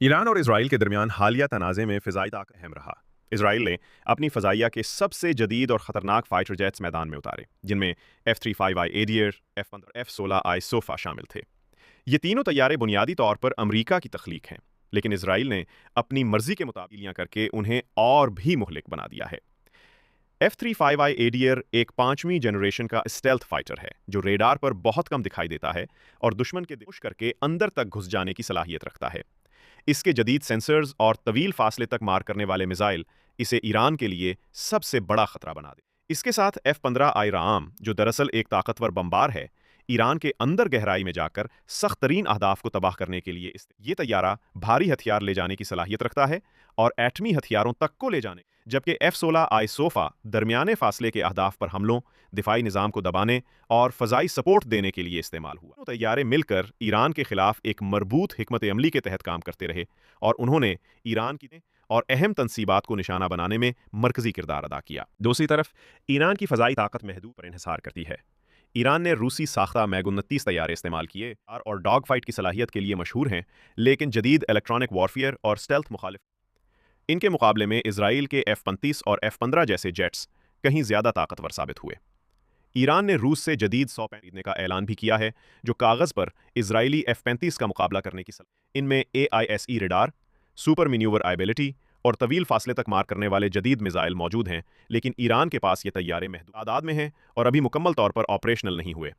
ایران اور اسرائیل کے درمیان حالیہ تنازع میں فضائی طاقت اہم رہا۔ اسرائیل نے اپنی فضائیہ کے سب سے جدید اور خطرناک فائٹر جیٹس میدان میں اتارے، جن میں F-35I Adair, F-15 F-16I sofa شامل تھے۔ یہ تینوں طیارے بنیادی طور پر امریکہ کی تخلیق ہیں، لیکن اسرائیل نے اپنی مرضی کے مطابق کر کے انہیں اور بھی مہلک بنا دیا ہے۔ F-35I ایڈیر ایک پانچویں جنریشن کا اسٹیلتھ فائٹر ہے جو ریڈار پر بہت کم دکھائی دیتا ہے اور دشمن کے دش کر کے اندر تک گھس جانے کی صلاحیت رکھتا ہے۔ اس کے جدید سینسرز اور طویل فاصلے تک مار کرنے والے میزائل اسے ایران کے لیے سب سے بڑا خطرہ بنا دے۔ اس کے ساتھ F-15I رام، جو دراصل ایک طاقتور بمبار ہے، ایران کے اندر گہرائی میں جا کر سخت ترین اہداف کو تباہ کرنے کے لیے یہ طیارہ بھاری ہتھیار لے جانے کی صلاحیت رکھتا ہے اور ایٹمی ہتھیاروں تک کو لے جانے، جبکہ F-16I سوفا درمیانے فاصلے کے اہداف پر حملوں، دفاعی نظام کو دبانے اور فضائی سپورٹ دینے کے لیے استعمال ہوا۔ طیارے مل کر ایران کے خلاف ایک مربوط حکمت عملی کے تحت کام کرتے رہے اور انہوں نے ایران کی اور اہم تنصیبات کو نشانہ بنانے میں مرکزی کردار ادا کیا۔ دوسری طرف ایران کی فضائی طاقت محدود پر انحصار کرتی ہے۔ ایران نے روسی ساختہ MiG-29 طیارے استعمال کیے اور ڈاگ فائٹ کی صلاحیت کے لیے مشہور ہیں، لیکن جدید الیکٹرانک وارفیئر اور اسٹیلتھ مخالف ان کے مقابلے میں اسرائیل کے F-35 اور F-15 جیسے جیٹس کہیں زیادہ طاقتور ثابت ہوئے۔ ایران نے روس سے جدید 100 خریدنے کا اعلان بھی کیا ہے، جو کاغذ پر اسرائیلی F-35 کا مقابلہ کرنے کی صلاحیت۔ ان میں AISE radar, super manoeuvre ability اور طویل فاصلے تک مار کرنے والے جدید میزائل موجود ہیں، لیکن ایران کے پاس یہ طیارے محدود تعداد میں ہیں اور ابھی مکمل طور پر آپریشنل نہیں ہوئے۔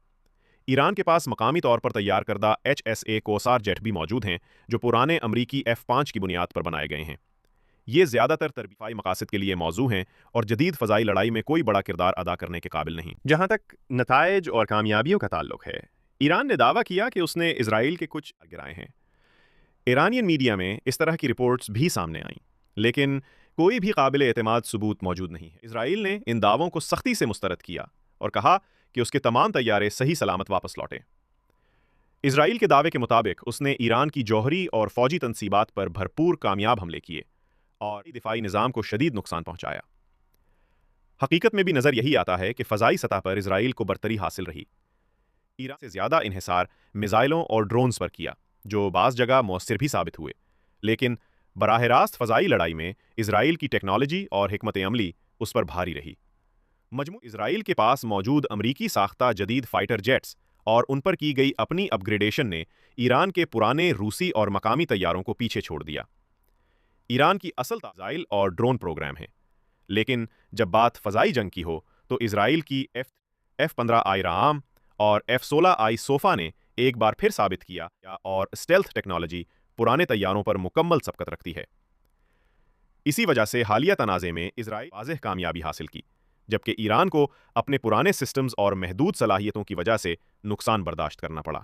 ایران کے پاس مقامی طور پر تیار کردہ HSA کوسار جیٹ بھی موجود ہیں، جو پرانے امریکی F-5 کی بنیاد پر بنائے گئے ہیں۔ یہ زیادہ تر تربیتی مقاصد کے لیے موزوں ہیں اور جدید فضائی لڑائی میں کوئی بڑا کردار ادا کرنے کے قابل نہیں۔ جہاں تک نتائج اور کامیابیوں کا تعلق ہے، ایران نے دعویٰ کیا کہ اس نے اسرائیل کے کچھ گرائے ہیں۔ ایرانین میڈیا میں اس طرح کی رپورٹس بھی سامنے آئیں، لیکن کوئی بھی قابل اعتماد ثبوت موجود نہیں ہے۔ اسرائیل نے ان دعووں کو سختی سے مسترد کیا اور کہا کہ اس کے تمام طیارے صحیح سلامت واپس لوٹے۔ اسرائیل کے دعوے کے مطابق اس نے ایران کی جوہری اور فوجی تنصیبات پر بھرپور کامیاب حملے کیے اور دفاعی نظام کو شدید نقصان پہنچایا۔ حقیقت میں بھی نظر یہی آتا ہے کہ فضائی سطح پر اسرائیل کو برتری حاصل رہی۔ ایران سے زیادہ انحصار میزائلوں اور ڈرونز پر کیا، جو بعض جگہ مؤثر بھی ثابت ہوئے، لیکن براہ راست فضائی لڑائی میں اسرائیل کی ٹیکنالوجی اور حکمت عملی اس پر بھاری رہی۔ مجموعی اسرائیل کے پاس موجود امریکی ساختہ جدید فائٹر جیٹس اور ان پر کی گئی اپنی اپ گریڈیشن نے ایران کے پرانے روسی اور مقامی طیاروں کو پیچھے چھوڑ دیا۔ ایران کی اصل میزائل اور ڈرون پروگرام ہیں، لیکن جب بات فضائی جنگ کی ہو تو اسرائیل کی F-15I رام اور F-16I سوفا نے ایک بار پھر ثابت کیا اور اسٹیلتھ ٹیکنالوجی پرانے طیاروں پر مکمل سبقت رکھتی ہے۔ اسی وجہ سے حالیہ تنازع میں اسرائیل واضح کامیابی حاصل کی، جبکہ ایران کو اپنے پرانے سسٹمز اور محدود صلاحیتوں کی وجہ سے نقصان برداشت کرنا پڑا۔